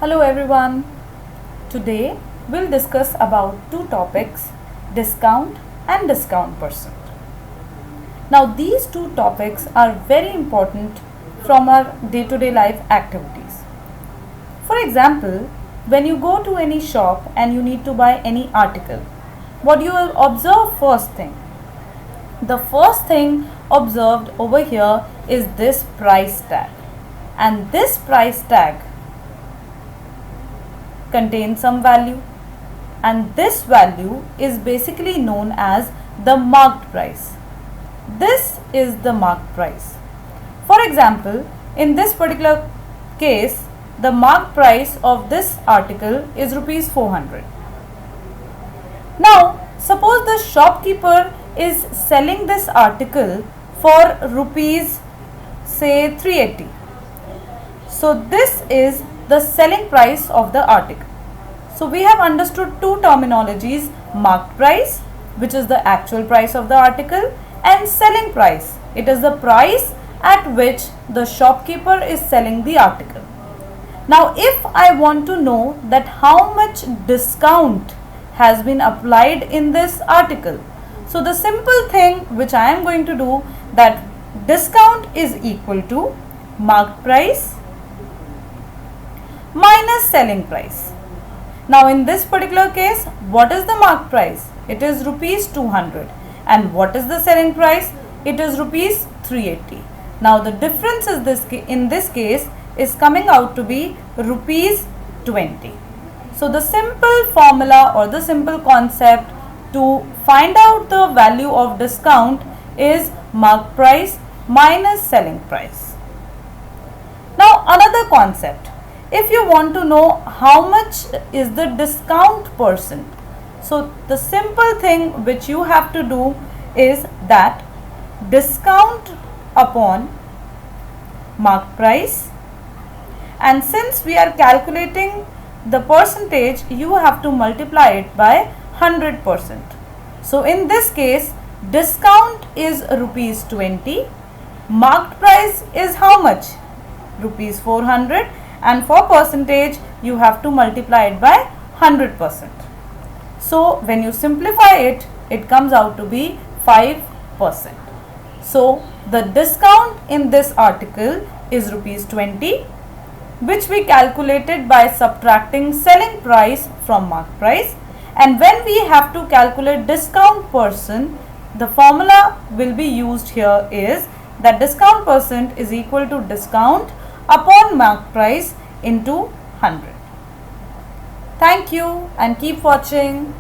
Hello everyone. Today we'll discuss about two topics, discount and discount percent. Now these two topics are very important from our day-to-day life activities. For example, when you go to any shop and you need to buy any article, what you will observe first thing? The first thing observed over here is this price tag, and this price tag contains some value, and this value is basically known as the marked price. This is the marked price. For example, in this particular case, the marked price of this article is rupees 400. Now, suppose the shopkeeper is selling this article for rupees say 380. So this is the selling price of the article. So we have understood two terminologies, marked price, which is the actual price of the article, and selling price. It is the price at which the shopkeeper is selling the article. Now if I want to know that how much discount has been applied in this article, so the simple thing which I am going to do, that discount is equal to marked price minus selling price. Now in this particular case, what is the marked price? It is rupees 200, and what is the selling price? It is rupees 380. Now the difference is in this case is coming out to be rupees 20. So the simple formula or the simple concept to find out the value of discount is marked price minus selling price. Now another concept, if you want to know how much is the discount percent, so the simple thing which you have to do is that discount upon marked price, and since we are calculating the percentage, you have to multiply it by 100%. So in this case, discount is rupees 20, marked price is how much? Rupees 400, and for percentage you have to multiply it by 100%. So when you simplify it, it comes out to be 5%. So the discount in this article is rupees 20, which we calculated by subtracting selling price from marked price. And when we have to calculate discount percent, the formula will be used here is that discount percent is equal to discount upon marked price into 100. Thank you and keep watching.